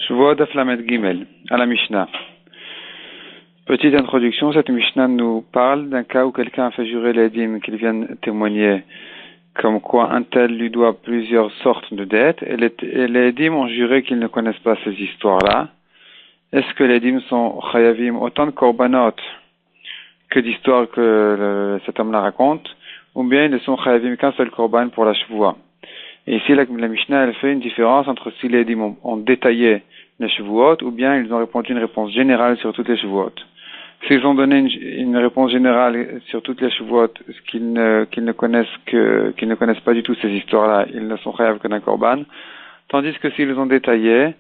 Shavuot Daf Lamed Gimel, à la Mishnah. Petite introduction, cette Mishnah nous parle d'un cas où quelqu'un a fait jurer les dîmes qu'ils viennent témoigner comme quoi un tel lui doit plusieurs sortes de dettes, et les dîmes ont juré qu'ils ne connaissent pas ces histoires-là. Est-ce que les dîmes sont chayavim autant de korbanot que d'histoires que cet homme la raconte, ou bien ils ne sont chayavim qu'un seul korban pour la Shavuot? Et ici, la Mishnah, elle fait une différence entre si les dîmes ont détaillé les Shavuot, ou bien ils ont répondu une réponse générale sur toutes les Shavuot. S'ils ont donné une réponse générale sur toutes les Shavuot, qu'ils ne connaissent pas du tout ces histoires-là, ils ne sont chayav que d'un korban, tandis que s'ils ont détaillé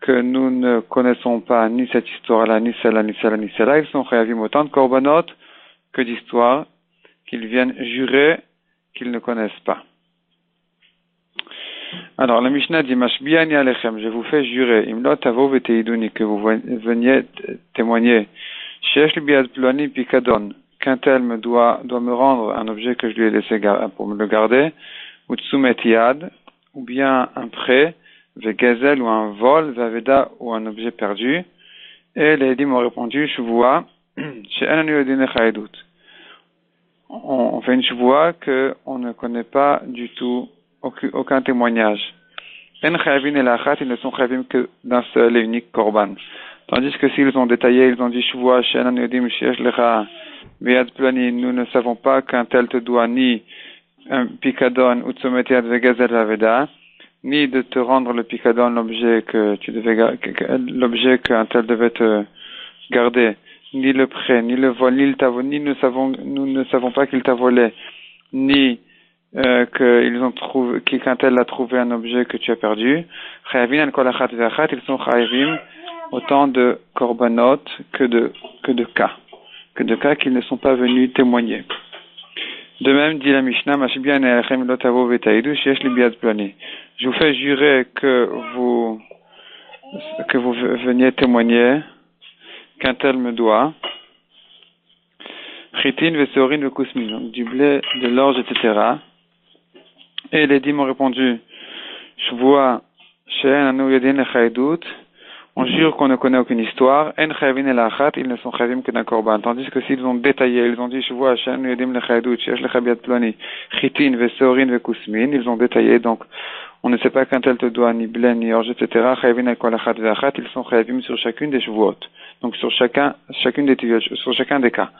que nous ne connaissons pas ni cette histoire-là, ni celle-là, ni celle-là, ni celle-là, ils sont chayavim autant de korbanot que d'histoires qu'ils viennent jurer qu'ils ne connaissent pas. Alors, la Mishnah dit, Mashbiani alechem, je vous fais jurer, imlot tavo veteiduni, que vous veniez témoigner, sheesh li biad ploni pikadon, qu'un tel doit me rendre un objet que je lui ai laissé pour me le garder, ou tsumet yad, ou bien un prêt, vegazel ou un vol, vaveda ou un objet perdu, et les dîmes ont répondu, shuvua, she'en yodine chaydut. On fait une shuvua que on ne connaît pas du tout aucun témoignage. En chayavin et lachat, ils ne sont chayavim que d'un seul et unique korban. Tandis que s'ils ont détaillé, ils ont dit shuvua she'enan yodim sheyesh lecha beyad plani, nous ne savons pas qu'un tel te doit ni un pikadon ou tzomet yad vegazel vaveda, ni de te rendre le pikadon, l'objet qu'un tel devait te garder, ni le prêt, ni le vol, ni le tavo, nous ne savons pas qu'il t'a volé, ni qu'un tel a trouvé un objet que tu as perdu. Chayavin al kol achat ve'achat, ils sont chayavim autant de korbanot que de cas qu'ils ne sont pas venus témoigner. De même, dit la Mishnah, Mashbian alechem lo tavo vetaidu sheyesh li biad plani. Je vous fais jurer que vous veniez témoigner qu'un tel me doit chitin ve'seorin ve'kusmin, donc du blé, de l'orge, etc. Et les dîmes ont répondu, Shvua she'en anu yodin lechaydut, on jure qu'on ne connaît aucune histoire, en chayavin el achat, ils ne sont chayavim que d'un korban. Tandis que s'ils ont détaillé, ils ont dit, Shvua she'en anu yodin lechaydut, sheyesh lecha biad plani, chitin ve'seorin ve'kusmin, ils ont détaillé, donc on ne sait pas qu'un tel te doit ni blé, ni orge, etc. Chayavin el kol achat ve'achat, ils sont chayavim sur chacune des Shvuot. Donc sur chacune des tuyaux, sur chacun des cas.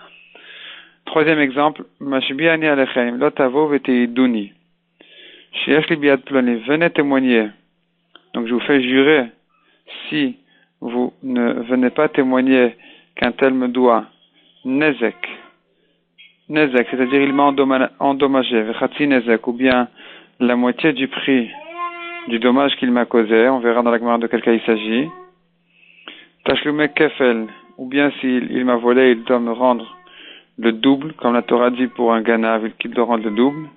Troisième exemple, Mashbiani alechem, lo tavo veteiduni. Sheyesh li biad plani, venez témoigner. Donc je vous fais jurer, si vous ne venez pas témoigner qu'un tel me doit nezek, c'est-à-dire il m'a endommagé, vechatzi nezek, ou bien la moitié du prix du dommage qu'il m'a causé, on verra dans la Gemara de quel cas il s'agit. Tashlumek kefel, ou bien s'il m'a volé, il doit me rendre le double, comme la Torah dit pour un ganav, qu'il doit rendre le double.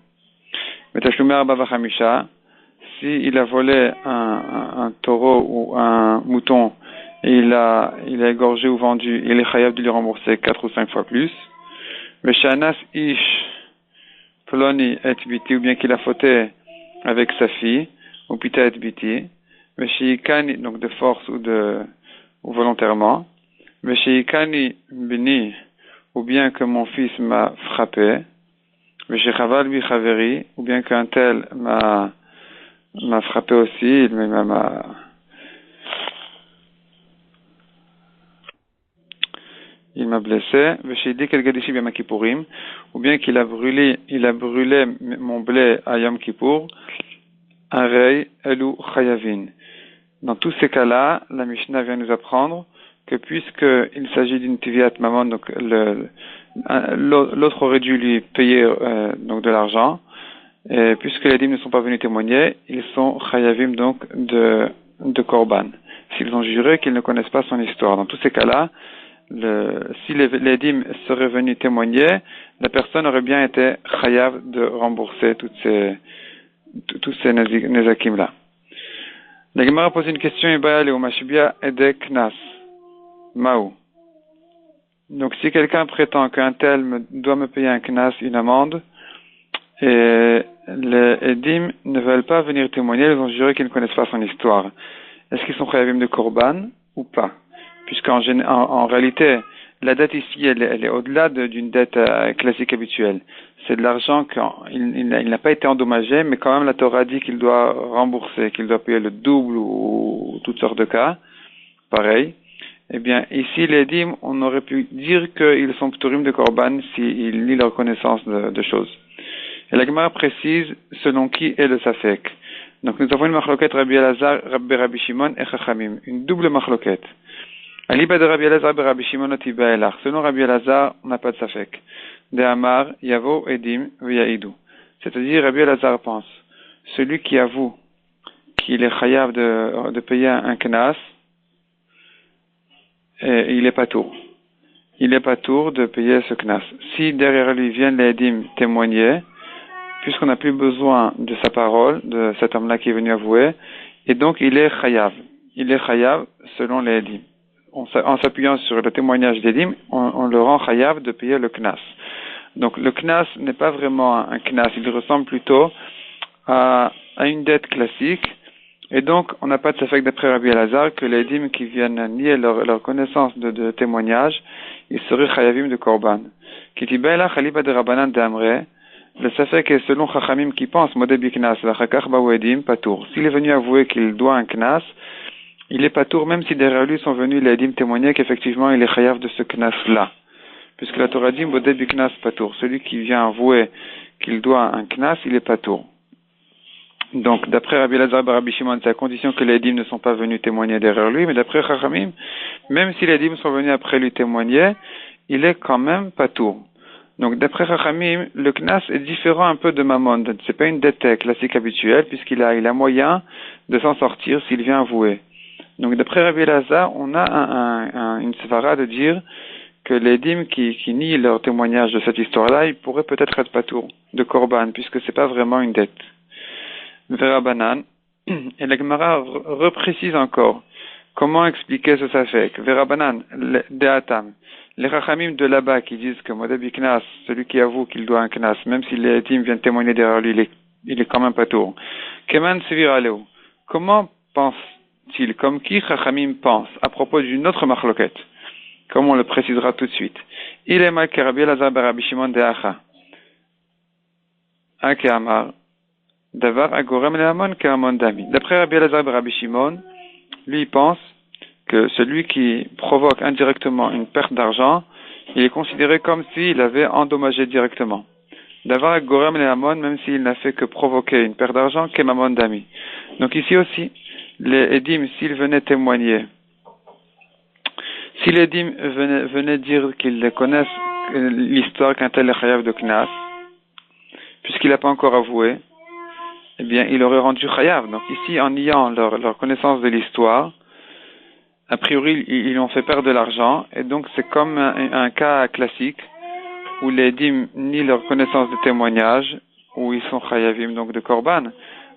Mais tashlumek arba vachamisha, s'il a volé un taureau ou un mouton et il a égorgé ou vendu, il est chayav de lui rembourser 4 ou 5 fois plus. Mais shanas ish ploni et biti, ou bien qu'il a fauté avec sa fille, ou pita et biti, mais sheikani, donc de force ou volontairement, mais sheikani bini, ou bien que mon fils m'a frappé, mais shechaval bi chaveri, ou bien qu'un tel m'a frappé aussi, il m'a blessé, ou bien qu'il a brûlé mon blé à Yom Kippour, arei elu chayavin. Dans tous ces cas-là, la Mishnah vient nous apprendre que puisqu'il s'agit d'une tiviat mammon, donc l'autre aurait dû lui payer donc de l'argent, et puisque les dîmes ne sont pas venus témoigner, ils sont chayavim donc de korban. S'ils ont juré qu'ils ne connaissent pas son histoire. Dans tous ces cas-là, si les dîmes seraient venus témoigner, la personne aurait bien été chayav de rembourser tous ces nezakim-là. La Gemara pose une question, Maou. Donc si quelqu'un prétend qu'un tel doit me payer un knas, une amende, et les dîmes ne veulent pas venir témoigner, ils ont juré qu'ils ne connaissent pas son histoire. est-ce qu'ils sont chayavim de korban ou pas? En réalité, la dette ici, elle est au-delà d'une dette classique habituelle. C'est de l'argent qu'il n'a pas été endommagé, mais quand même la Torah dit qu'il doit rembourser, qu'il doit payer le double ou toutes sortes de cas. Pareil. Eh bien, ici, les dîmes, on aurait pu dire qu'ils sont ptorim de korban s'ils nient leur connaissance de choses. Et la Gemara précise selon qui est le safek. Donc, nous avons une machloket Rabbi Elazar, Rabbi Shimon et Chachamim. Une double machloket. Aliba de Rabbi Elazar, Rabbi Shimon, Otiba Elach. Selon Rabbi Elazar, on n'a pas de safek. De Amar, Yavo, Edim, Viyaïdou. C'est-à-dire, Rabbi Elazar pense, celui qui avoue qu'il est chayav de payer un knas, et il est pas tour. Il est pas tour de payer ce knas. Si derrière lui viennent les Edim témoigner, puisqu'on n'a plus besoin de sa parole, de cet homme-là qui est venu avouer, et donc il est chayav. Il est chayav selon les Edim. En s'appuyant sur le témoignage d'Edim, on le rend chayav de payer le knas. Donc le knas n'est pas vraiment un knas, il ressemble plutôt à une dette classique, et donc on n'a pas de safek d'après Rabbi Elazar que les Edim qui viennent nier leur connaissance de témoignage, ils seraient chayavim de korban. Kitibela chaliba de Rabbanan d'Amre, le safek est selon Chachamim qui pense modé biknas, vachakach baou Edim, patour. S'il est venu avouer qu'il doit un knas, il est patour même si derrière lui sont venus les Edim témoigner qu'effectivement il est chayav de ce knas-là. Puisque la Torah dit modé biknas patour. Celui qui vient avouer qu'il doit un knas, il est patour. Donc, d'après Rabbi Elazar et Rabbi Shimon, c'est à condition que les Edim ne sont pas venus témoigner derrière lui, mais d'après Chachamim, même si les Edim sont venus après lui témoigner, il est quand même patour. Donc, d'après Chachamim, le knas est différent un peu de Mammon. C'est pas une dette classique habituelle, puisqu'il a moyen de s'en sortir s'il vient avouer. Donc, d'après Rabbi Elazar, on a une svara de dire que les dîmes qui nient leur témoignage de cette histoire-là, ils pourraient peut-être être patour de korban, puisque c'est pas vraiment une dette. Vera Banan, et la Gemara reprécise encore comment expliquer ce safek. Vera Banan, de Atam, les Chachamim de là-bas qui disent que Modébi Knas, celui qui avoue qu'il doit un Knas, même si les Etim viennent témoigner derrière lui, il est quand même patour. Keman Sevir Aleu, comment pense-t-il, comme qui Chachamim pense à propos d'une autre machloket, comme on le précisera tout de suite. Il est mal que Rabbi Elazar Rabbi Shimon de Acha. Ake Amar. Davar agorem lehamon kehamon dami. D'après Rabbi Elazar et Rabbi Shimon, lui il pense que celui qui provoque indirectement une perte d'argent, il est considéré comme s'il avait endommagé directement. Davar agorem lehamon, même s'il n'a fait que provoquer une perte d'argent, kehamon dami. Donc ici aussi, les Edim, s'ils venaient témoigner, si les Edim venaient dire qu'ils connaissent l'histoire qu'un tel est chayav de knas, puisqu'il n'a pas encore avoué, eh bien, il aurait rendu chayav. Donc ici, en niant leur connaissance de l'histoire, a priori, ils ont fait perdre de l'argent, et donc c'est comme un cas classique, où les dîmes nient leur connaissance de témoignage, où ils sont chayavim, donc de korban.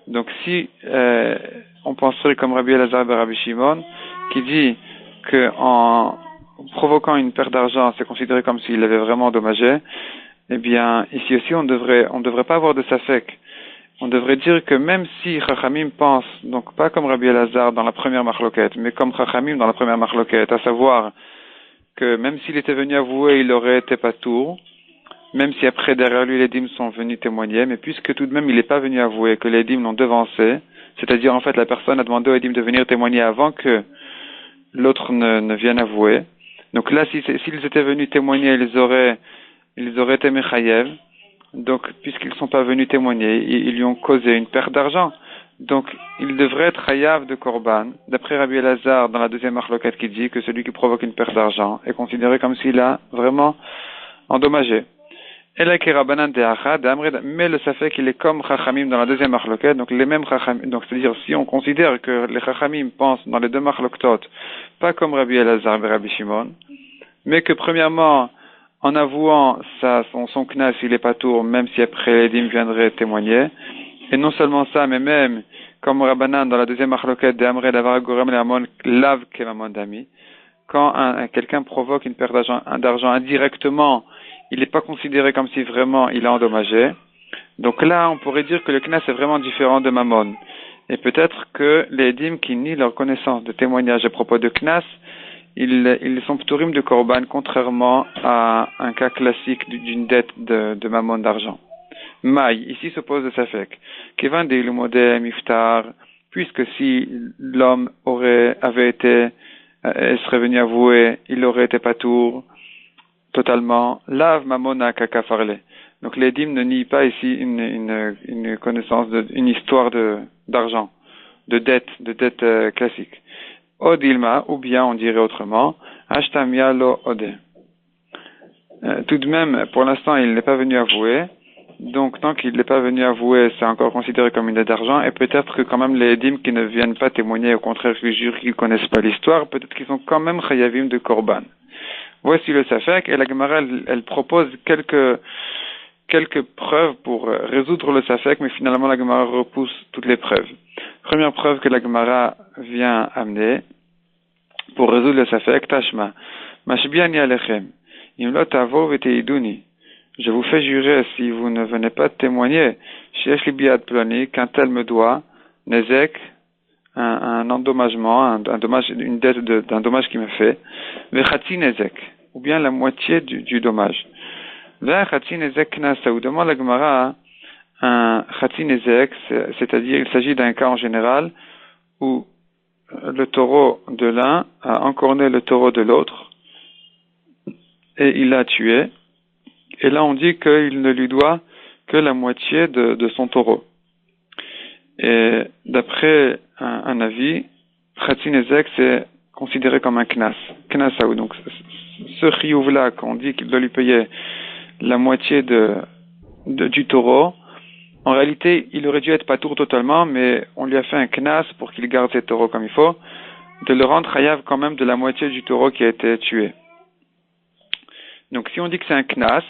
Donc si on penserait comme Rabbi Elazar et Rabbi Shimon, qui dit que en provoquant une perte d'argent, c'est considéré comme s'il avait vraiment endommagé, eh bien, ici aussi, on devrait pas avoir de safek. On devrait dire que même si Chachamim pense, donc pas comme Rabbi Elazar dans la première machloket, mais comme Chachamim dans la première machloket, à savoir que même s'il était venu avouer, il aurait été patour, même si après derrière lui les dîmes sont venus témoigner, mais puisque tout de même il n'est pas venu avouer, que les dîmes l'ont devancé, c'est-à-dire en fait la personne a demandé aux dîmes de venir témoigner avant que l'autre ne vienne avouer. Donc là, s'ils étaient venus témoigner, ils auraient été mechayev. Donc, puisqu'ils ne sont pas venus témoigner, ils lui ont causé une perte d'argent. Donc, il devrait être chayav de korban. D'après Rabbi Elazar, dans la deuxième machloket, qui dit que celui qui provoque une perte d'argent est considéré comme s'il a vraiment endommagé. Et là, mais le safek qu'il est comme Chachamim dans la deuxième machloket, donc les mêmes Chachamim. Donc, c'est-à-dire, si on considère que les Chachamim pensent dans les deux machloktot, pas comme Rabbi Elazar et Rabbi Shimon, mais que premièrement, en avouant son knas, il est patour, même si après les dîmes viendraient témoigner. Et non seulement ça, mais même, comme Rabbanan dans la deuxième machloket de Amre d'avar gorem lehamon lav kemamon dami, quand quelqu'un provoque une perte d'argent indirectement, il n'est pas considéré comme si vraiment il a endommagé. Donc là, on pourrait dire que le knas est vraiment différent de Mammon. Et peut-être que les Edim qui nient leur connaissance de témoignage à propos de Knas, ils sont pturim de Korban, contrairement à un cas classique d'une dette de mammon d'argent. Maï, ici se pose le Safek. Kevan de Ilumode Miftar, puisque si l'homme avait été, serait venu avouer, il aurait été patour totalement. Lav Mamona Kakafarle. Donc les dîmes ne nient pas ici une connaissance, une histoire d'argent, de dette classique. Odilma, ou bien on dirait autrement, Ashtamia lo ode. Tout de même, pour l'instant, il n'est pas venu avouer. Donc, tant qu'il n'est pas venu avouer, c'est encore considéré comme une dette d'argent. Et peut-être que quand même les dîmes qui ne viennent pas témoigner, au contraire, qui jurent qu'ils ne connaissent pas l'histoire, peut-être qu'ils sont quand même chayavim de korban. Voici le Safek, et la Gemara, elle propose quelques preuves pour résoudre le Safek, mais finalement la Gemara repousse toutes les preuves. Première preuve que la Gemara vient amener pour résoudre le Safek, Tashma, Mashbiani alechem, imlo tavo veteiduni. Je vous fais jurer, si vous ne venez pas témoigner, chez Libiad Plani, qu'un tel me doit, Nezek, un endommagement, un dommage, une dette d'un dommage qu'il me fait, Vechati Nezek, ou bien la moitié du dommage. Vechati Nezek Knasa, ou demande la Gemara, un Chati Nezek, c'est-à-dire il s'agit d'un cas en général où le taureau de l'un a encorné le taureau de l'autre et il l'a tué. Et là, on dit qu'il ne lui doit que la moitié de son taureau. Et d'après un avis, Khatsi Nezek, c'est considéré comme un knas. Knasaou. Donc, ce chiyuv-là, qu'on dit qu'il doit lui payer la moitié du taureau, en réalité, il aurait dû être patour totalement, mais on lui a fait un knas pour qu'il garde ses taureaux comme il faut, de le rendre chayav quand même de la moitié du taureau qui a été tué. Donc, si on dit que c'est un knas,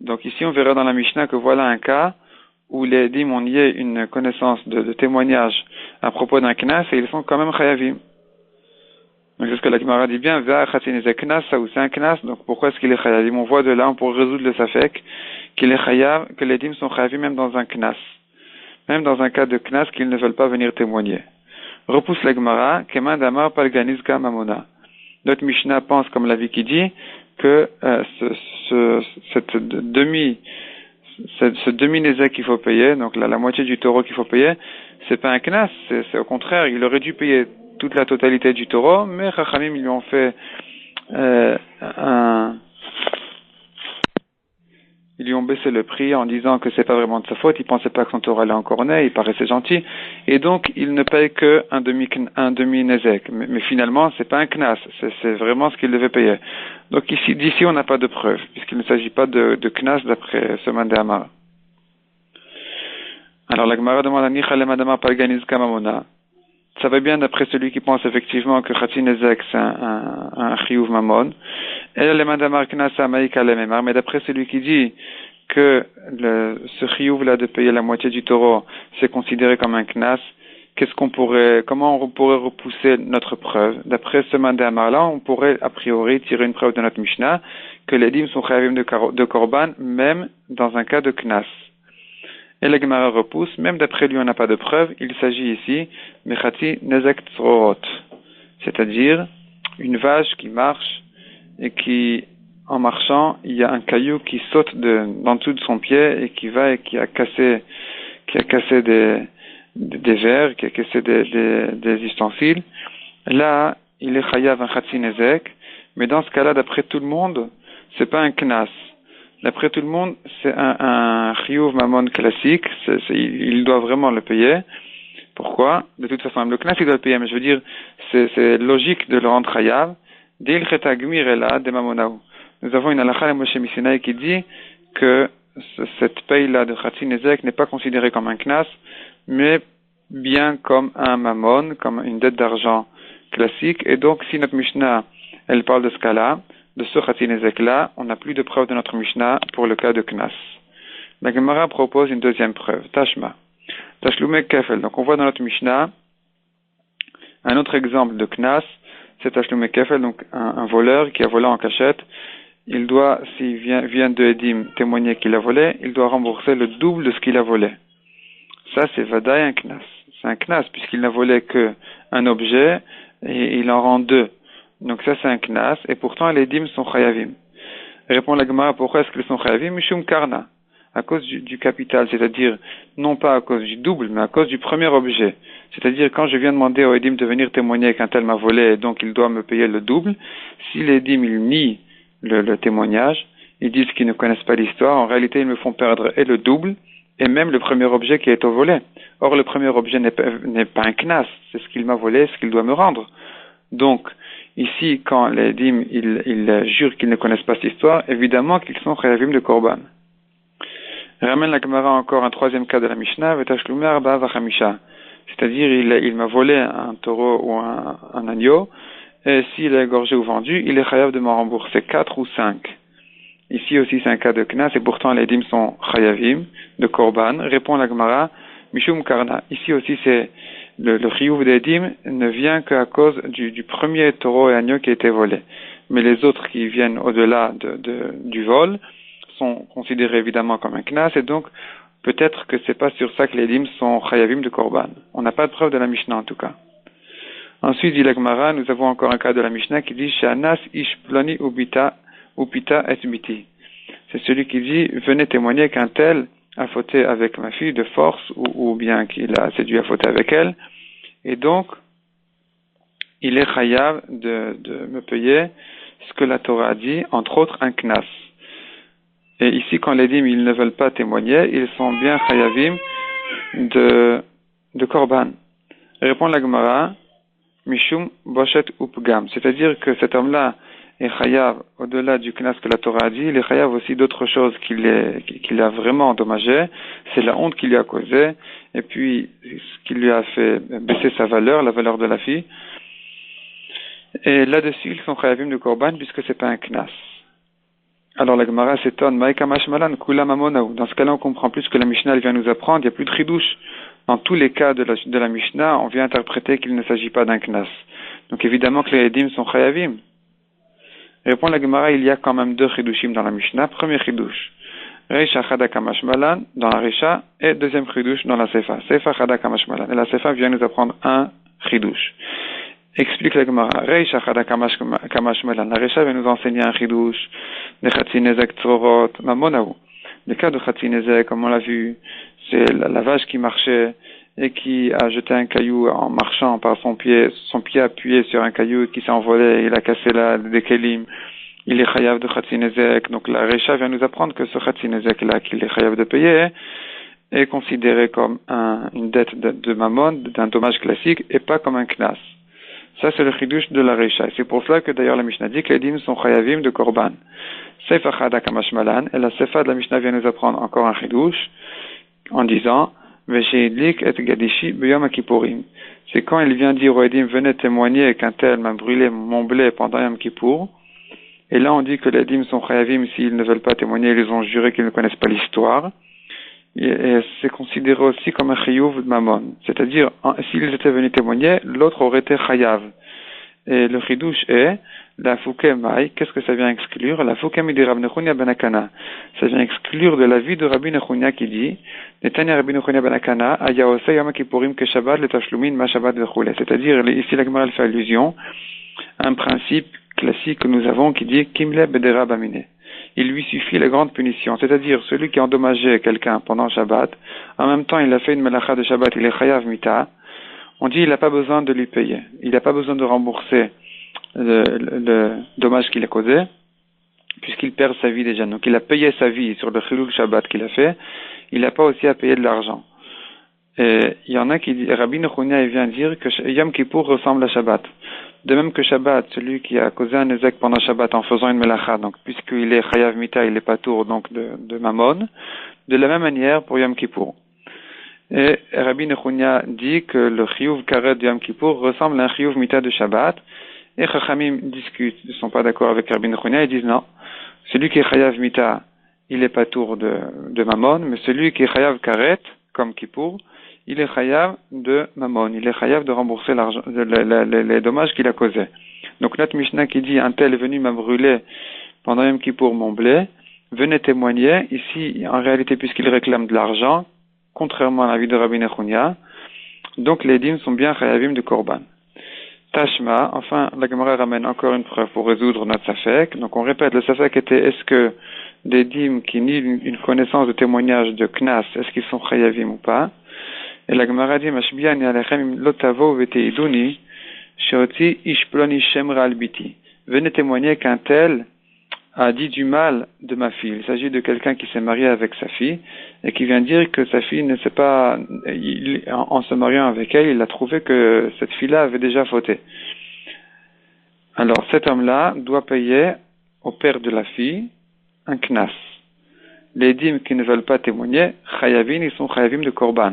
donc ici on verra dans la Mishnah que voilà un cas où les dîmes ont nié une connaissance de témoignage à propos d'un knas et ils sont quand même chayavim. Donc c'est ce que la Gemara dit bien, ça ou c'est un knas, donc pourquoi est-ce qu'il est chayavim? On voit de là, on pourrait résoudre le safek, qu'il est chayav, que les dîmes sont chayavim même dans un knas. Même dans un cas de knas qu'ils ne veulent pas venir témoigner. Repousse la Gemara, Keman Damar Palganizka Mamona. Notre Mishnah pense comme l'avis qui dit que ce demi-nézek qu'il faut payer, donc la moitié du taureau qu'il faut payer, c'est pas un knas, c'est au contraire, il aurait dû payer toute la totalité du taureau, mais Chachamim ils lui ont fait ils lui ont baissé le prix en disant que c'est pas vraiment de sa faute, il pensait pas que son taureau allait encore naître, il paraissait gentil, et donc il ne paye que un demi-nézek. Mais finalement, c'est pas un knas, c'est vraiment ce qu'il devait payer. Donc d'ici on n'a pas de preuve, puisqu'il ne s'agit pas de knas d'après ce mandéamar. Alors la Gemara demande à Nichalem Adama Palganizka Mamona. Ça va bien d'après celui qui pense effectivement que Khatsi Nezek c'est un chiyuv mamon. Et le mandamar knasa maïka le memar. Mais d'après celui qui dit que ce chiyuv là de payer la moitié du taureau c'est considéré comme un knas, comment on pourrait repousser notre preuve? D'après ce mandamar là, on pourrait a priori tirer une preuve de notre Mishnah que les dîmes sont chayavim de korban même dans un cas de knas. Et la Gemara repousse, même d'après lui on n'a pas de preuve, il s'agit ici, Mechati Nezek Tzrorot, c'est-à-dire une vache qui marche et qui, en marchant, il y a un caillou qui saute dans dessous de son pied et qui a cassé des verres, qui a cassé des ustensiles. Là, il est chayav un Chatsi Nezek, mais dans ce cas-là, d'après tout le monde, c'est pas un knas. D'après tout le monde, c'est un chiyuv mamon classique. Il doit vraiment le payer. Pourquoi? De toute façon, même le knas, il doit le payer. Mais je veux dire, c'est logique de le rendre chayav. Dil cheta gmir ela de mamonaou. Nous avons une halakha de Moshe Misinaï qui dit que cette paye-là de Chatsi Nezek n'est pas considérée comme un knas, mais bien comme un mamon, comme une dette d'argent classique. Et donc, si notre Mishnah, elle parle de ce cas-là, de ce Chatsi Nezek-là, on n'a plus de preuve de notre Mishnah pour le cas de Knas. La Gemara propose une deuxième preuve, Tashma. Tashlume Kefel. Donc on voit dans notre Mishnah un autre exemple de Knas, c'est Tashlume Kefel, donc un voleur qui a volé en cachette. Il doit, s'il vient de Edim témoigner qu'il a volé, il doit rembourser le double de ce qu'il a volé. Ça, c'est Vadaï un Knas. C'est un knas, puisqu'il n'a volé qu'un objet, et il en rend deux. Donc ça, c'est un knas, et pourtant les dîmes sont chayavim. Répond la Gemara, pourquoi est-ce qu'ils sont chayavim? Mishum karna. À cause du capital, c'est-à-dire, non pas à cause du double, mais à cause du premier objet. C'est-à-dire, quand je viens demander au Edim de venir témoigner qu'un tel m'a volé, et donc il doit me payer le double, si les Edim, ils nient le témoignage, ils disent qu'ils ne connaissent pas l'histoire, en réalité, ils me font perdre et le double, et même le premier objet qui est au volé. Or, le premier objet n'est pas un knas, c'est ce qu'il m'a volé, ce qu'il doit me rendre. Donc, ici, quand les Edim, ils jurent qu'ils ne connaissent pas cette histoire, évidemment qu'ils sont chayavim de korban. Ramène la Gemara encore un troisième cas de la Mishnah, Vetashlumer Arba Vachamisha. C'est-à-dire, il m'a volé un taureau ou un agneau, et s'il est égorgé ou vendu, il est chayav de m'en rembourser 4 ou 5. Ici aussi, c'est un cas de knas, et pourtant les dîmes sont chayavim, de korban. Répond la Gemara, Mishum Karna. Ici aussi, c'est le chiyuv des dîmes ne vient qu'à cause du premier taureau et agneau qui a été volé. Mais les autres qui viennent au-delà du vol, sont considérés évidemment comme un knas, et donc peut-être que c'est pas sur ça que les dîmes sont chayavim de korban. On n'a pas de preuve de la Mishnah en tout cas. Ensuite, dit la Gemara, nous avons encore un cas de la Mishnah qui dit Shanas ish plani ubita et biti. C'est celui qui dit venez témoigner qu'un tel a fauté avec ma fille de force ou bien qu'il a séduit à fauter avec elle, et donc il est chayav de me payer ce que la Torah a dit, entre autres un knas. Et ici, quand les dîmes, ils ne veulent pas témoigner, ils sont bien chayavim de korban. Répond la Gemara, Mishum Boshet Upgam. C'est-à-dire que cet homme-là est chayav, au-delà du knas que la Torah a dit, il est chayav aussi d'autres choses qu'il a vraiment endommagé. C'est la honte qu'il lui a causée, et puis ce qui lui a fait baisser sa valeur, la valeur de la fille. Et là-dessus, ils sont chayavim de korban, puisque c'est pas un knas. Alors la Gemara s'étonne, dans ce cas-là on comprend plus que la Mishnah elle vient nous apprendre, il n'y a plus de chidouche. Dans tous les cas de la Mishnah, on vient interpréter qu'il ne s'agit pas d'un knas. Donc évidemment que les edim sont chayavim. Répond la Gemara, il y a quand même deux chidushim dans la Mishnah. Premier chidouche, Reisha Chada Kamashmalan dans la Reisha, et deuxième chidouche dans la Sefa. Sefa Chada Kamashmalan. Et la Sefa vient nous apprendre un chidouche. Explique la Gemara. Reisha Chada Kamashmalan. La Reisha vient nous enseigner un chidouche de Chatzinezek Tzorot Mamonaou. Le cas de Chatzinezek, comme on l'a vu, c'est la vache qui marchait et qui a jeté un caillou en marchant par son pied appuyé sur un caillou qui s'est envolé, il a cassé des kelim. Il est chayav de Chatzinezek. Donc la Reisha vient nous apprendre que ce Chatzinezek là qu'il est chayav de payer est considéré comme une dette de mammon, d'un dommage classique, et pas comme un knas. Ça, c'est le chidouche de la Reisha. C'est pour cela que d'ailleurs la Mishnah dit que les dîmes sont chayavim de korban. Sefa chada kamashmalan. Et la Sefa de la Mishnah vient nous apprendre encore un chidouche en disant Vesheidlik et gadishi b'yom kippurim. C'est quand il vient dire aux Edim venez témoigner qu'un tel m'a brûlé mon blé pendant Yom Kippour. Et là on dit que les Edim sont chayavim s'ils ne veulent pas témoigner, ils ont juré qu'ils ne connaissent pas l'histoire. Et c'est considéré aussi comme un chiyuv de mammon. C'est-à-dire, s'ils étaient venus témoigner, l'autre aurait été chayav. Et le chidouche est, la fouké maï, qu'est-ce que ça vient exclure? La fouké mi de Rabbi Nechunya ben Akana. Ça vient exclure de l'avis de Rabbi Nechunya qui dit, Netanya Rabbi Nechunya ben Akana, aya osei yom kippurim ke shabbat le tashlumin ma shabbat vechule. C'est-à-dire, ici la Gemara fait allusion à un principe classique que nous avons qui dit, kimle bedera bamine. Il lui suffit la grande punition, c'est-à-dire celui qui a endommagé quelqu'un pendant Shabbat, en même temps il a fait une melacha de Shabbat, il est chayav mita, on dit il n'a pas besoin de lui payer, il n'a pas besoin de rembourser le dommage qu'il a causé, puisqu'il perd sa vie déjà. Donc il a payé sa vie sur le chilul Shabbat qu'il a fait, il n'a pas aussi à payer de l'argent. Et il y en a qui disent, Rabbi Nechunya vient dire que Yom Kippour ressemble à Shabbat. De même que Shabbat, celui qui a causé un ézek pendant Shabbat en faisant une melacha, donc puisqu'il est chayav mita, il est patour donc de mammon, de la même manière pour Yom Kippour. Et Rabbi Nechunya dit que le chiyuv karet de Yom Kippour ressemble à un chiyuv mita de Shabbat, et Chachamim discutent, ils ne sont pas d'accord avec Rabbi Nechunya, ils disent non, celui qui est chayav mita, il est patour de mammon, mais celui qui est chayav karet, comme Kippour, il est chayav de mammon, il est chayav de rembourser l'argent, les dommages qu'il a causés. Donc notre Mishnah qui dit un tel est venu m'a brûlé pendant Yom Kippour mon blé, venez témoigner. Ici, en réalité, puisqu'il réclame de l'argent, contrairement à l'avis de Rabbi Nechunya, Donc les dîmes sont bien chayavim de korban. Tashma, enfin, la Gemara ramène encore une preuve pour résoudre notre safek. Donc on répète, le safek était, est-ce que des dîmes qui nient une connaissance de témoignage de Knas, est-ce qu'ils sont chayavim ou pas? Et la Gemara dit, Mashbiani alechem lotavo veteiduni, sheoti ishploni shemra albiti. Venez témoigner qu'un tel a dit du mal de ma fille. Il s'agit de quelqu'un qui s'est marié avec sa fille et qui vient dire que sa fille ne sait pas, en se mariant avec elle, il a trouvé que cette fille-là avait déjà fauté. Alors cet homme-là doit payer au père de la fille un knas. Les dîmes qui ne veulent pas témoigner, chayavim, ils sont chayavim de korban.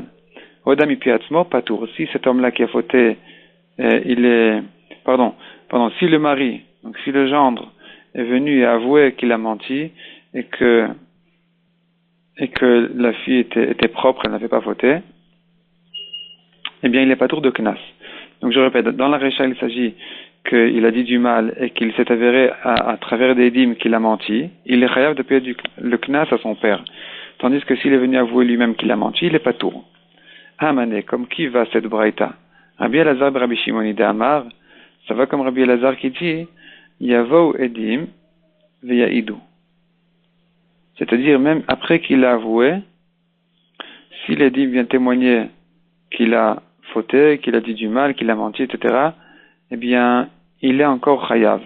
Odam ipiatzmo patour. Si cet homme-là qui a fauté, si le mari, donc si le gendre est venu et avoué qu'il a menti et que la fille était propre, elle n'avait pas fauté, eh bien il n'est pas tour de knas. Donc je répète, dans la récha il s'agit qu'il a dit du mal et qu'il s'est avéré à travers des dîmes qu'il a menti, il est chayav de payer le knas à son père. Tandis que s'il est venu avouer lui-même qu'il a menti, il n'est pas tour. Amané, comme qui va cette braïta? Rabbi Elazar Rabbi Shimon de Amar, ça va comme Rabbi Elazar qui dit Yavou edim veyaidou. C'est-à-dire, même après qu'il a avoué, si l'édim vient témoigner qu'il a fauté, qu'il a dit du mal, qu'il a menti, etc., eh bien, il est encore chayav.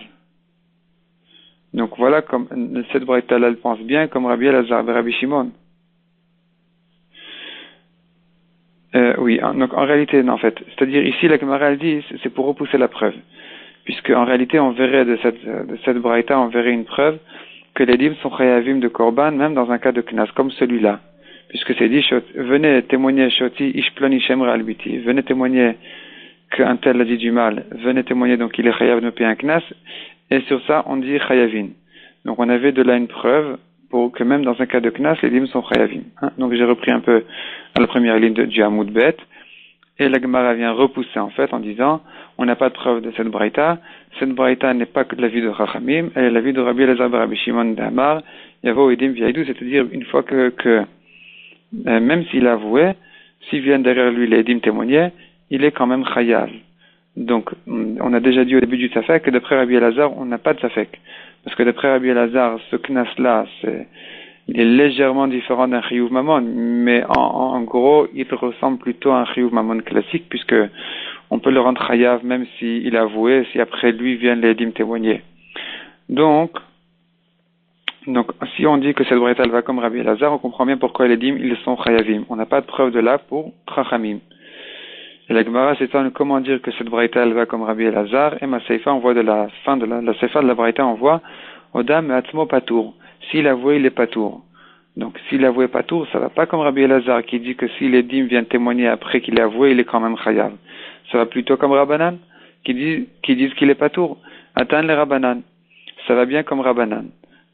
Donc voilà, comme cette braïta-là, elle pense bien, comme Rabbi Elazar et Rabbi Shimon. Oui, donc en réalité, non, en fait, c'est-à-dire ici, la Gemara, elle dit, c'est pour repousser la preuve. Puisque en réalité, on verrait de cette braïta, on verrait une preuve que les dîmes sont chayavim de korban, même dans un cas de knas, comme celui-là. Puisque c'est dit, venez témoigner, shoti ishploni shemra albiti, venez témoigner qu'un tel a dit du mal, venez témoigner donc qu'il est chayav de payer un knas, et sur ça, on dit chayavim. Donc on avait de là une preuve pour que même dans un cas de knas, les dîmes sont chayavim. Donc j'ai repris un peu à la première ligne du Hamoud Bet, et la Gemara vient repousser en fait en disant, on n'a pas de preuve de cette braïta. Cette braïta n'est pas que de l'avis de Chachamim, elle est l'avis de Rabbi Elazar ben Rabbi Shimon d'Amar, Yavo edim v'yaidou, c'est-à-dire une fois que même s'il a avoué, s'ils viennent derrière lui les edim témoigner, il est quand même chayav. Donc on a déjà dit au début du Safek que d'après Rabbi Elazar, on n'a pas de Safek. Parce que d'après Rabbi Elazar, ce knas-là, il est légèrement différent d'un chiyuv mamon, mais en gros, il ressemble plutôt à un chiyuv mamon classique, puisque on peut le rendre chayav même s'il a avoué, si après lui viennent les dîmes témoigner. Donc, si on dit que cette braïta va comme Rabbi Elazar, on comprend bien pourquoi les dîmes, ils sont chayavim. On n'a pas de preuve de là pour Chachamim. Et la Gemara s'étonne comment dire que cette braïta va comme Rabbi Elazar, et ma seifa, on voit de la fin de la seifa de la braïta, on voit Odam et Atzmo patour. S'il a avoué, il est patour. Donc, s'il a avoué patour, ça va pas comme Rabbi Elazar qui dit que si les dîmes viennent témoigner après qu'il a avoué, il est quand même chayav. Ça va plutôt comme Rabbanan qui disent qu'il est patour. Atan les Rabbanan. Ça va bien comme Rabbanan.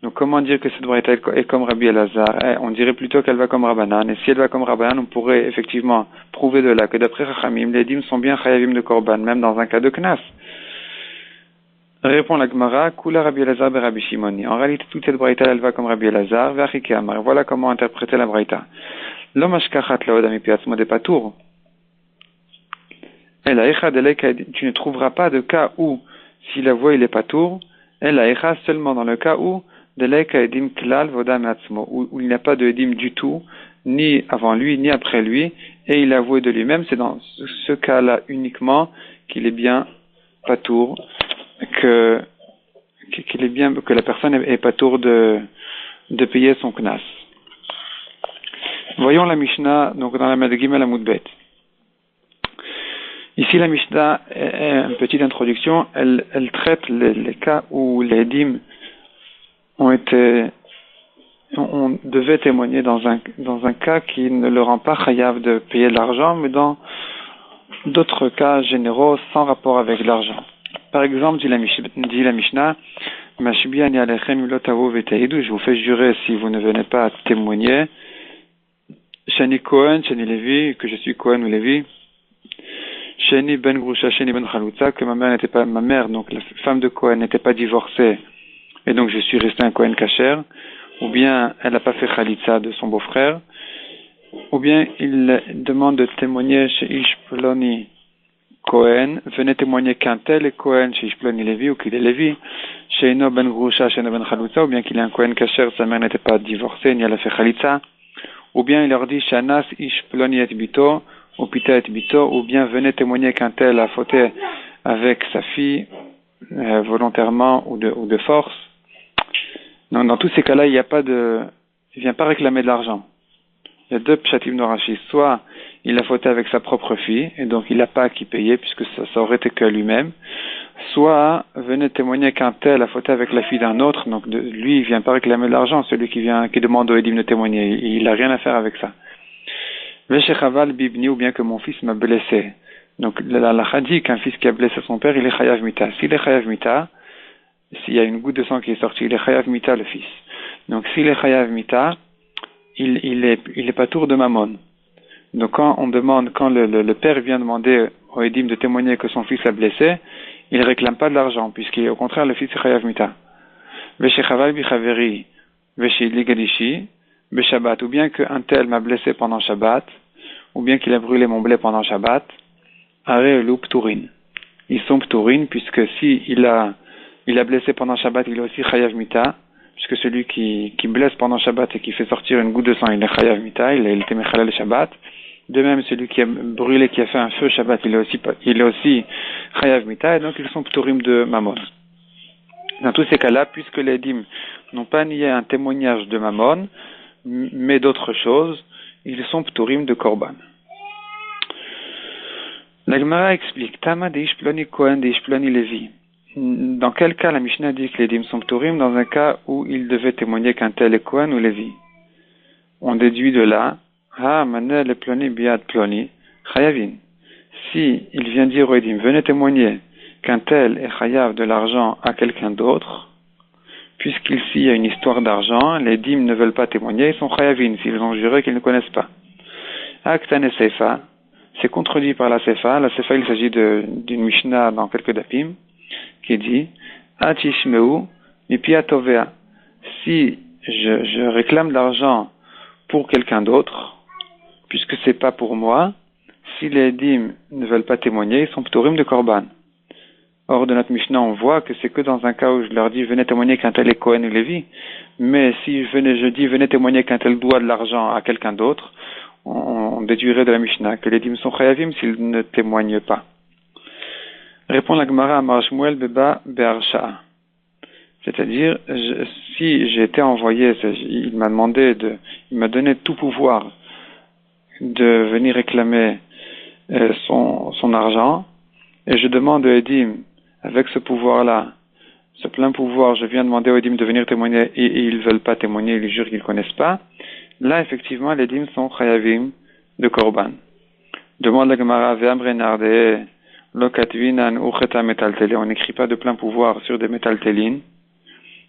Donc, comment dire que cette braïta est comme Rabbi Elazar? On dirait plutôt qu'elle va comme Rabbanan. Et si elle va comme Rabbanan, on pourrait effectivement prouver de là que d'après Chachamim, les dîmes sont bien chayavim de korban, même dans un cas de knas. Répond la Gemara, Kula Rabbi Elazar be Rabbi Shimoni. En réalité, toute cette braïta, elle va comme Rabbi Elazar, Vachike Amar. Voilà comment interpréter la braïta. L'homme ashkachat laodami piatzmo de patour. Tu ne trouveras pas de cas où, s'il avoue, il est patour. Elle a seulement dans le cas où, où il n'y a pas de edim du tout, ni avant lui, ni après lui, et il avoue de lui-même. C'est dans ce cas-là uniquement qu'il est bien patour, que la personne est patour de payer son knas. Voyons la Mishnah, donc dans la Madgimel Hamoud Bet. Ici, la Mishnah, une petite introduction, elle traite les cas où les dîmes on devait témoigner dans un cas qui ne le rend pas chayav de payer de l'argent, mais dans d'autres cas généraux sans rapport avec l'argent. Par exemple, dit la Mishnah, je vous fais jurer si vous ne venez pas témoigner, Shani Cohen, Shani Lévi, que je suis Cohen ou Lévi, Shani Ben Grusha, Shani Ben Chalutza, que ma mère, donc la femme de Cohen, n'était pas divorcée, et donc je suis resté un Cohen kasher, ou bien elle n'a pas fait Khalitza de son beau-frère, ou bien il demande de témoigner chez Ish Ploni Cohen, venez témoigner qu'un tel est Cohen chez Ish Ploni Lévi, ou qu'il est Lévi, chez Eno Ben Grusha, chez Eno Ben Chalutza, ou bien qu'il est un Cohen Kasher, sa mère n'était pas divorcée, ni elle a fait Chalitza, ou bien il leur dit Shanas Ish Ploni et Bito, ou Pita et Bito, ou bien venez témoigner qu'un tel a fauté avec sa fille, volontairement ou de force. Donc, dans tous ces cas-là, il vient pas réclamer de l'argent. Il y a deux pshatim de Rashi. Soit il a fauté avec sa propre fille, et donc il n'a pas à qui payer, puisque ça aurait été que lui-même. Soit venez témoigner qu'un tel a fauté avec la fille d'un autre, donc lui, il vient pas réclamer de l'argent, celui qui demande au Edim de témoigner. Il n'a rien à faire avec ça. Veshechaval bibni, ou bien que mon fils m'a blessé. Donc la dit qu'un fils qui a blessé son père, il est chayav mita. S'il est chayav mita, s'il y a une goutte de sang qui est sortie, il est chayav mita le fils. Donc s'il est chayav mita, il est pas tour de mammon. Donc quand le père vient demander au Edim de témoigner que son fils a blessé, il réclame pas de l'argent, puisqu'au contraire le fils est chayav mita. Veshechaval bichaveri, veshidli gadishi, beshabbat, ou bien qu'un tel m'a blessé pendant Shabbat, ou bien qu'il a brûlé mon blé pendant Shabbat, are elu pturin. Ils sont pturin, puisque si il a blessé pendant Shabbat, il est aussi chayav mita, puisque celui qui blesse pendant Shabbat et qui fait sortir une goutte de sang, il est chayav mita, il était mechalel Shabbat. De même, celui qui a brûlé, qui a fait un feu Shabbat, il est aussi chayav mita, et donc ils sont pturim de mammon. Dans tous ces cas-là, puisque les dîmes n'ont pas nié un témoignage de mammon, mais d'autres choses, ils sont pturim de korban. La Gemara explique, Tama de Ishploni Kohen de Ishploni Lévi. Dans quel cas la Mishnah dit que les dîmes sont pturim? Dans un cas où il devait témoigner qu'un tel est Kohen ou Lévi. On déduit de là, Ha manel ploni biad ploni chayavin. Si il vient dire au Edim, venez témoigner qu'un tel est chayav de l'argent à quelqu'un d'autre, puisqu'ici il y a une histoire d'argent, les dîmes ne veulent pas témoigner, ils sont chayavin s'ils ont juré qu'ils ne connaissent pas. Aktan Seifa, c'est contredit par la Seifa. La Seifa, il s'agit d'une Mishnah dans quelques dapim, qui dit Atishmeu mipia tovea. Si je réclame de l'argent pour quelqu'un d'autre, puisque c'est pas pour moi, si les dîmes ne veulent pas témoigner, ils sont pturim de korban. Or, de notre Mishnah, on voit que c'est que dans un cas où je leur dis venez témoigner qu'un tel est Kohen ou Lévi, mais si je dis venez témoigner qu'un tel doit de l'argent à quelqu'un d'autre, on déduirait de la Mishnah que les dîmes sont chayavim s'ils ne témoignent pas. Répond la Gemara à Marshmuel Beba Be'arsha'a. C'est-à-dire, si j'ai été envoyé, il m'a donné tout pouvoir de venir réclamer son argent, et je demande au Edim, avec ce pouvoir-là, ce plein pouvoir, je viens demander aux Edim de venir témoigner et ils ne veulent pas témoigner, ils jurent qu'ils ne connaissent pas. Là, effectivement, les dîmes sont chayavim de korban. Demande la Gemara, ve'amrenarde, lokatvinan ucheta metaltele. On n'écrit pas de plein pouvoir sur des metaltelines,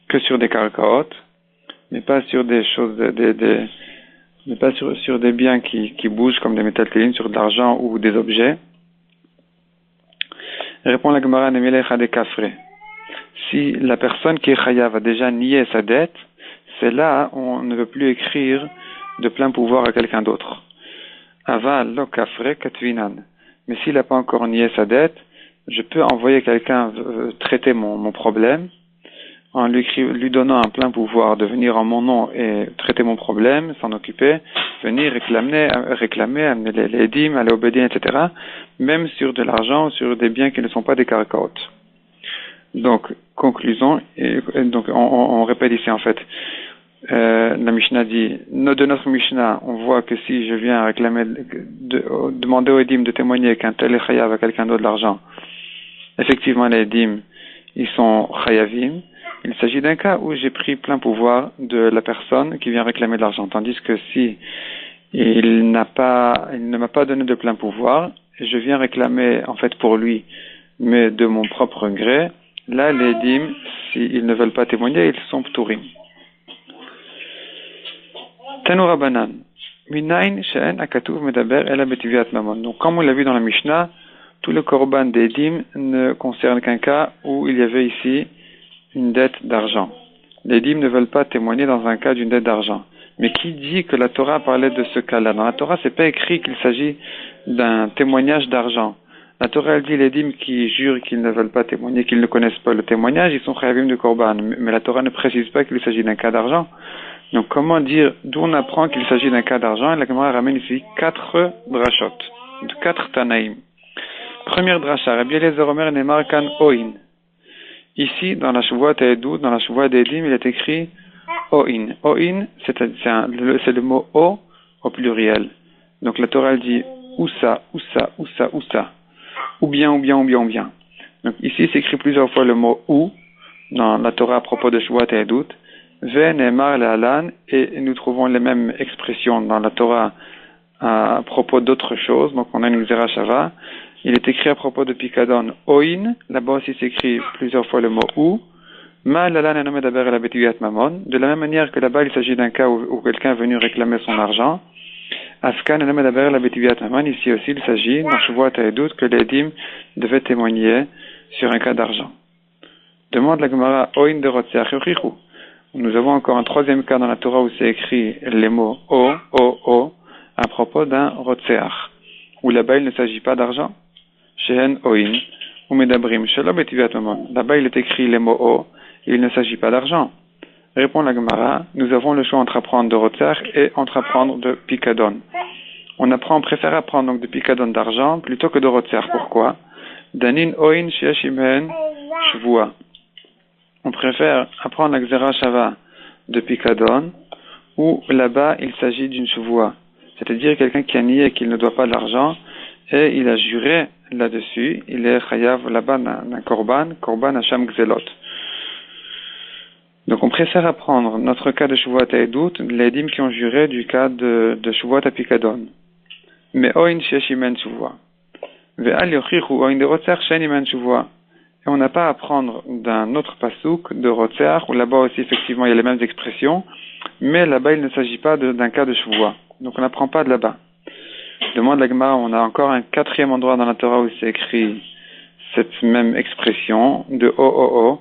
que sur des karkaot, mais pas sur des choses, mais pas sur des biens qui bougent comme des metaltelines, sur de l'argent ou des objets. Répond la Gemara, nemelecha de kafre. Si la personne qui est chayav a déjà nié sa dette, c'est là on ne veut plus écrire de plein pouvoir à quelqu'un d'autre. Aval lo kafre katvinan. Mais s'il n'a pas encore nié sa dette, je peux envoyer quelqu'un traiter mon problème en lui donnant un plein pouvoir de venir en mon nom et traiter mon problème, s'en occuper, venir réclamer, amener les dîmes, aller au bédin, etc., même sur de l'argent, sur des biens qui ne sont pas des karkaot. Donc, conclusion, donc on répète ici en fait, la Mishnah dit, de notre Mishnah, on voit que si je viens réclamer, demander aux dîmes de témoigner qu'un tel est chayav à quelqu'un d'autre de l'argent, effectivement les dîmes, ils sont chayavim. Il s'agit d'un cas où j'ai pris plein pouvoir de la personne qui vient réclamer de l'argent, tandis que si il ne m'a pas donné de plein pouvoir, je viens réclamer en fait pour lui, mais de mon propre gré, là les dîmes, s'ils ne veulent pas témoigner, ils sont pturim. Tanoura banan. Minain she'en akatuv medaber ela betiviat mamon. Donc comme on l'a vu dans la Mishnah, tout le korban des dîmes ne concerne qu'un cas où il y avait ici une dette d'argent. Les dîmes ne veulent pas témoigner dans un cas d'une dette d'argent. Mais qui dit que la Torah parlait de ce cas-là? Dans la Torah, c'est pas écrit qu'il s'agit d'un témoignage d'argent. La Torah, elle dit les dîmes qui jurent qu'ils ne veulent pas témoigner, qu'ils ne connaissent pas le témoignage, ils sont chayavim de korban. Mais la Torah ne précise pas qu'il s'agit d'un cas d'argent. Donc comment dire, d'où on apprend qu'il s'agit d'un cas d'argent? Et la Gemara ramène ici 4 drachot, 4 tanaïm. Première dracha, Rabbi Eliezer Omer Ne'emar kan oin. Ici, dans la Shavua Ta'edut, dans la Shavua d'Edim, il est écrit oin. Oin, c'est le mot o au pluriel. Donc la Torah dit ousa, ousa, ousa, ousa. Ou bien, ou bien, ou bien, ou bien. Donc ici, c'est écrit plusieurs fois le mot ou dans la Torah à propos de Shavua Ta'edut. Ve Ne'emar le'alan, et nous trouvons les mêmes expressions dans la Torah à propos d'autres choses. Donc on a une Xera Shava. Il est écrit à propos de Pikadon oin, là-bas aussi s'écrit plusieurs fois le mot ou. Ma le'alan eno medaber el habetuyat mamon. De la même manière que là-bas il s'agit d'un cas où quelqu'un est venu réclamer son argent. Afkan eno medaber el habetuyat mamon. Ici aussi il s'agit, dans Shavua Ta'edut, que les dîmes devaient témoigner sur un cas d'argent. Demande la Gemara oin de rotzeach yochichu. Nous avons encore un troisième cas dans la Torah où c'est écrit les mots o, à propos d'un rotzeach, où là-bas il ne s'agit pas d'argent. Shehen oin, ou medabrim, shelo betivat mamon. Là-bas il est écrit les mots o, et il ne s'agit pas d'argent. Répond la Gemara, nous avons le choix entre apprendre de rotzeach et entre apprendre de pikadon. On préfère apprendre donc de pikadon d'argent plutôt que de rotzeach. Pourquoi? Danin oin sheyesh imen shvua. On préfère apprendre la Xera Shava de Pikadon, où là-bas il s'agit d'une shuvua, c'est-à-dire quelqu'un qui a nié qu'il ne doit pas de l'argent et il a juré là-dessus, il est chayav là-bas d'un korban Hasham Gzelot. Donc on préfère apprendre notre cas de Shavua Ta'edut, les dîmes qui ont juré du cas de Shavua Pikadon. Mais oin sheyesh imen shuvua. Ve'al yochichu oin de rotzeach she'en imen shuvua. Et on n'a pas à apprendre d'un autre pasouk de Rotzeach, où là-bas aussi effectivement il y a les mêmes expressions, mais là-bas il ne s'agit pas d'un cas de Shavua. Donc on n'apprend pas de là-bas. Demande la Gemara, on a encore un 4e endroit dans la Torah où c'est écrit cette même expression de o,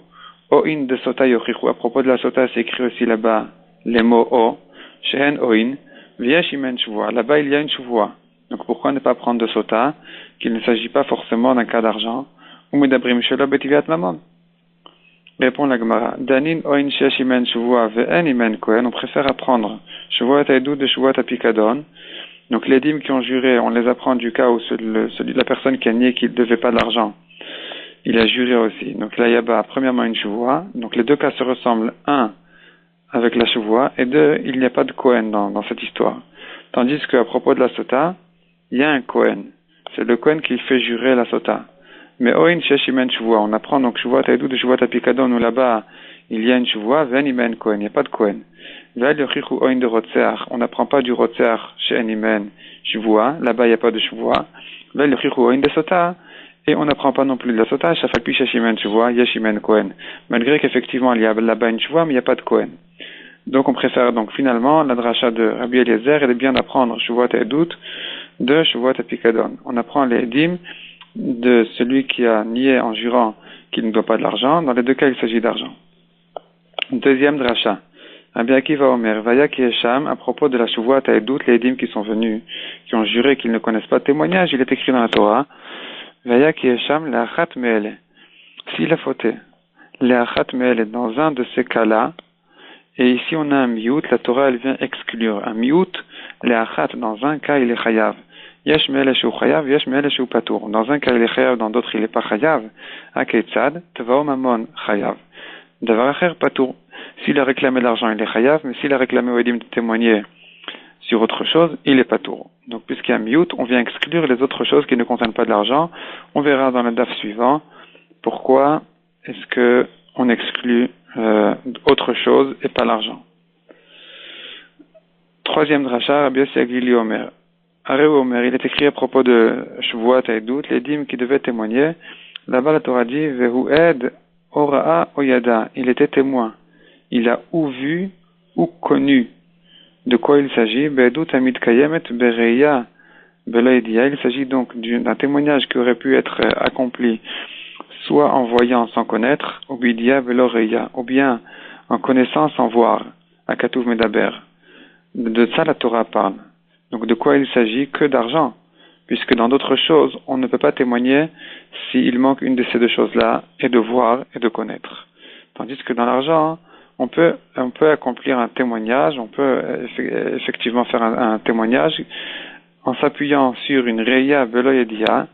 oin de sota yochichu. À propos de la sota, c'est écrit aussi là-bas les mots o, shehen oin, v'yesh imen shuvua. Là-bas il y a une shuvua. Donc pourquoi ne pas prendre de sota, qu'il ne s'agit pas forcément d'un cas d'argent? Ou medabrim shelo betivat mamon. Répond la Gemara. Danin oin sheyesh imen shuvua ve'en imen kohen. On préfère apprendre Shavua Ta'edut de Shavua Pikadon. Donc les dîmes qui ont juré, on les apprend du cas où celui de la personne qui a nié qu'il ne devait pas de l'argent, il a juré aussi. Donc là il y a premièrement une Shavua. Donc les deux cas se ressemblent. Un, avec la Shavua, et deux, il n'y a pas de kohen dans cette histoire. Tandis qu'à propos de la sota, il y a un kohen. C'est le kohen qui fait jurer la sota. Mais oin sheyesh imen shuvua, on apprend donc Shavua Ta'edut de Shavua Pikadon, où là-bas il y a une shuvua, ve'en imen kohen, il n'y a pas de kohen. Ve'al yochichu oin de rotzeach, on n'apprend pas du rotzeach she'en imen shuvua, là-bas il n'y a pas de shuvua. Ve'al yochichu oin de sota, et on n'apprend pas non plus de la sota, shafalpi sheyesh imen shuvua, yesh imen kohen. Malgré qu'effectivement il y a là-bas une shuvua, mais il n'y a pas de kohen. Donc on préfère donc finalement la dracha de Rabbi Eliezer, elle est bien d'apprendre Shavua Ta'edut de Shavua Pikadon. On apprend les dîmes de celui qui a nié en jurant qu'il ne doit pas de l'argent. Dans les deux cas, il s'agit d'argent. Deuxième dracha. Rabbi Akiva Omer, Vaya ki Esham, à propos de la Shavua Ta'edut, les dîmes qui sont venus, qui ont juré qu'ils ne connaissent pas de témoignage, il est écrit dans la Torah, Vaya ki Esham, le'achat me'ele. S'il a fauté, le'achat me'ele, dans un de ces cas-là, et ici on a un miout, la Torah elle vient exclure. Un miout, le'achat, dans un cas il est chayav. Yesh me'ele shu chayav, yesh me'ele shu patour. Dans un cas il est chayav, dans d'autres il n'est pas chayav. Aketzad, tevao mamon chayav. Davar acher patour. S'il a réclamé l'argent, il est chayav, mais s'il a réclamé au édim de témoigner sur autre chose, il est patour. Donc puisqu'il y a un miout, on vient exclure les autres choses qui ne concernent pas de l'argent. On verra dans le daf suivant pourquoi est-ce que on exclut autre chose et pas l'argent. Troisième dracha, Rabbi Yossi Aglili Omer. Areu Omer, il est écrit à propos de Shavua Ta'edut, les dîmes qui devaient témoigner. Là-bas, la Torah dit, Vehu ed ora'a oyada. Il était témoin. Il a ou vu ou connu. De quoi il s'agit? Be'edut amid kayemet bereya beloidia. Il s'agit donc d'un témoignage qui aurait pu être accompli soit en voyant sans connaître, ou bidia beloreya, ou bien en connaissant sans voir, akatuv medaber. De ça, la Torah parle. Donc, de quoi il s'agit? Que d'argent. Puisque dans d'autres choses, on ne peut pas témoigner s'il manque une de ces deux choses-là, et de voir et de connaître. Tandis que dans l'argent, on peut accomplir un témoignage, on peut effectivement faire un témoignage en s'appuyant sur une reya velo yedia,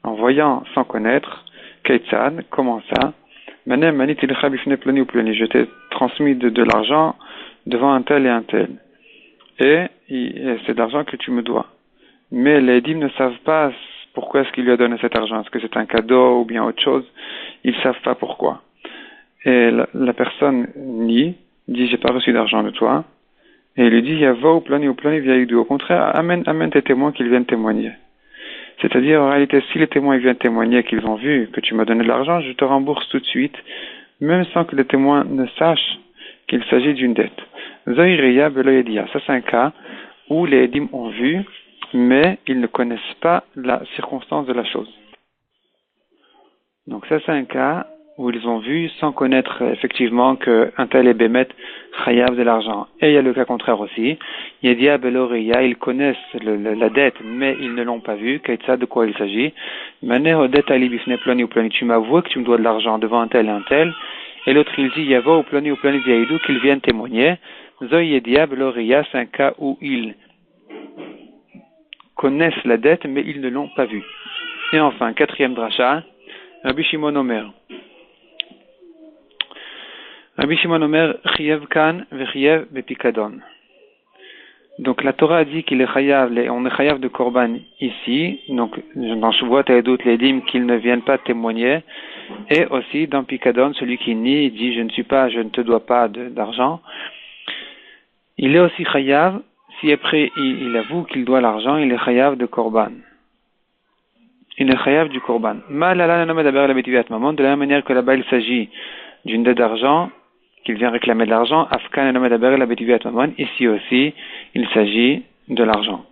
en voyant sans connaître, keitzad, comment ça, je t'ai transmis de l'argent devant un tel et un tel. Et c'est de l'argent que tu me dois. Mais les dîmes ne savent pas pourquoi est-ce qu'il lui a donné cet argent. Est-ce que c'est un cadeau ou bien autre chose? Ils ne savent pas pourquoi. Et la personne nie, dit j'ai pas reçu d'argent de toi. Et il lui dit yavo ou plani vieillu. Au contraire, amène tes témoins qu'ils viennent témoigner. C'est-à-dire, en réalité, si les témoins viennent témoigner qu'ils ont vu que tu m'as donné de l'argent, je te rembourse tout de suite, même sans que les témoins ne sachent qu'il s'agit d'une dette. Zoïreya beloyedia. Ça, c'est un cas où les édim ont vu, mais ils ne connaissent pas la circonstance de la chose. Donc ça, c'est un cas où ils ont vu sans connaître effectivement qu'un tel est bémet chayav de l'argent. Et il y a le cas contraire aussi. Yedia beloreya, ils connaissent la dette, mais ils ne l'ont pas vu. Kaitsa, de quoi il s'agit? Mané odet ali bifne plani ou plani. Tu m'avoues que tu me dois de l'argent devant un tel et un tel. Et l'autre, il dit yavo ou plani vieidou, qu'ils viennent témoigner. Zo yedia beloreya, c'est un cas où ils connaissent la dette, mais ils ne l'ont pas vue. Et enfin, quatrième dracha, Rabbi Shimon Omer. Rabbi Shimon Omer, Chiev kan vechiev bepikadon. Donc la Torah dit qu'il est chayav, on est chayav de korban ici, donc dans Shavuot et d'autres les dîmes qu'ils ne viennent pas témoigner, et aussi dans Pikadon, celui qui nie, dit je ne te dois pas d'argent. Il est aussi chayav, si après il avoue qu'il doit l'argent, il est chayav de korban. Il est chayav du korban. De la même manière que là-bas il s'agit d'une dette d'argent, qu'il vient réclamer de l'argent, ici aussi, il s'agit de l'argent.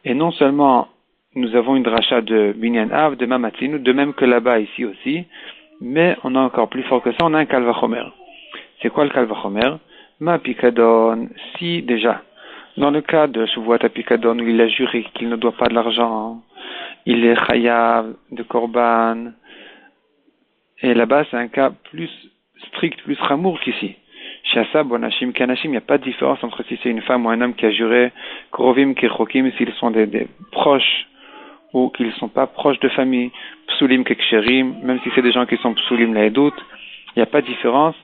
Et non seulement nous avons une dracha de Binyan Av, de Mamatzinu, de même que là-bas, ici aussi, mais on a encore plus fort que ça, on a un Kalvachomer. C'est quoi le Kalvachomer? Ma Pikadon, si déjà, dans le cas de Shavuot Pikadon, où il a juré qu'il ne doit pas de l'argent, il est chayav de korban, et là-bas, c'est un cas plus strict, plus ramour qu'ici. Shasa, bonashim, kanashim, il n'y a pas de différence entre si c'est une femme ou un homme qui a juré, krovim, kirchokim, s'ils sont des proches ou qu'ils ne sont pas proches de famille, psulim, keksherim, même si c'est des gens qui sont psulim, laïdout, il n'y a pas de différence.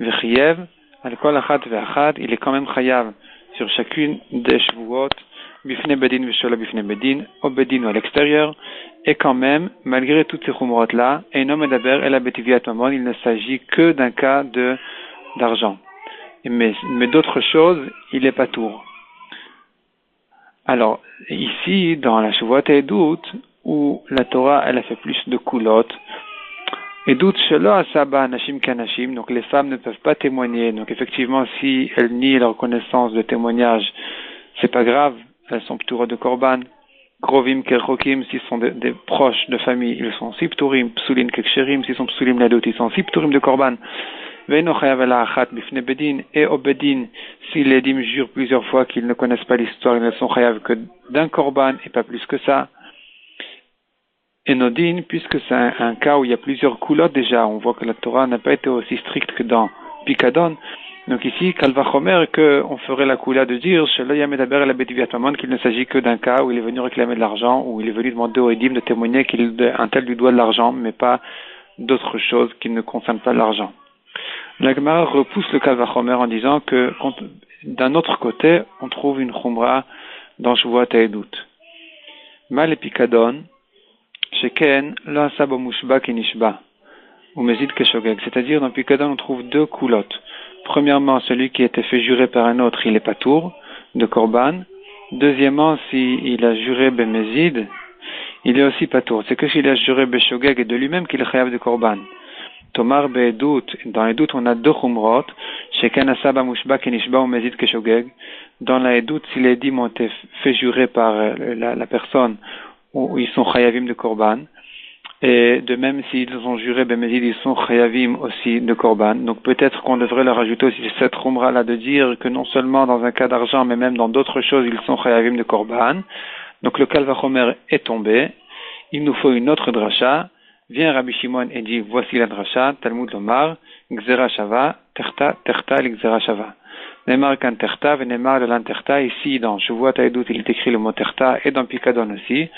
Vechiev, al-kol achat ve'achat, il est quand même chayav sur chacune des shvuot, bifne bedin veshola bifne bedin, au bedin ou à l'extérieur, et quand même, malgré toutes ces chumrot-là, il ne s'agit que d'un cas d'argent. Mais d'autres choses, il est pas tour. Alors, ici, dans la Shavuot Edut, où la Torah, elle a fait plus de coulottes, Edut shelo asaba anashim kanashim, donc les femmes ne peuvent pas témoigner. Donc effectivement, si elles nient leur connaissance de témoignage, c'est pas grave, elles sont ptoures de korban. Krovim kerchokim, s'ils sont des proches de famille, ils sont si pturim, psulin keksherim, s'ils sont psulim ladot, ils sont si pturim de korban. Veino chayav ala achat bifne bedin, et au bedin, si les dîmes jurent plusieurs fois qu'ils ne connaissent pas l'histoire, ils ne sont chayav que d'un korban et pas plus que ça. Et Nodin, puisque c'est un cas où il y a plusieurs coulottes déjà, on voit que la Torah n'a pas été aussi stricte que dans Pikadon. Donc ici, Kalvachomer, qu'on ferait la coula de dire, qu'il ne s'agit que d'un cas où il est venu réclamer de l'argent, où il est venu demander au Edim de témoigner qu'un tel lui doit de l'argent, mais pas d'autres choses qui ne concernent pas l'argent. La Gemara repousse le Kalvachomer en disant que d'un autre côté, on trouve une Chumra dans Shavuot Edut. Mal et Pikadon, Sheken, la sabo mushba kinishba, ou mezid keshogeg. C'est-à-dire, dans Pikadon, on trouve deux coulottes. Premièrement, celui qui a été fait jurer par un autre, il est patour, de korban. Deuxièmement, s'il a juré bemezid, il est aussi patour. C'est que s'il a juré beshogeg et de lui-même qu'il est chayav de korban. Tomar be'edut, dans l'edut, on a deux chumrot. Sheken asaba mushba kinishba ou mezid keshogeg. Dans la edut, si les dîmes ont été fait jurer par la personne, où ils sont chayavim de korban. Et de même, s'ils ont juré Bemezid, ils sont chayavim aussi de korban. Donc peut-être qu'on devrait leur ajouter aussi cette rumra là de dire que non seulement dans un cas d'argent, mais même dans d'autres choses, ils sont chayavim de korban. Donc le Kalvachomer est tombé. Il nous faut une autre dracha. Vient Rabbi Shimon et dit, voici la dracha, Talmud Lomar, Gzera Shava, Terta, Terta, Gzera Shava. Neymar kan Terta, Venemar le Terta, ici dans Shuvuot Haedut, il est écrit le mot Terta, et dans Pikadon aussi.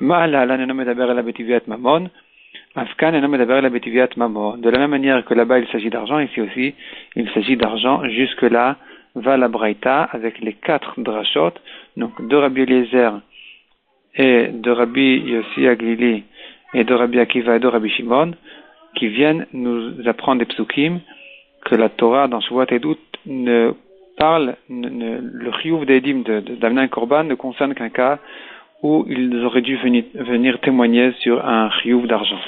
Ma'ala la neno medaber la betiviat mamon, Afkan neno medaber la betiviat mamon. De la même manière que là-bas il s'agit d'argent, ici aussi, il s'agit d'argent. Jusque-là, va la Braïta avec les 4 drachot, donc de Rabbi Eliezer et de Rabbi Yossi Aglili, et de Rabbi Akiva et de Rabbi Shimon, qui viennent nous apprendre des psukim, que la Torah dans Shuvuot Haedut ne parle, le chiyuv d'Edim d'amener un korban ne concerne qu'un cas où ils auraient dû venir témoigner sur un chiyuv d'argent.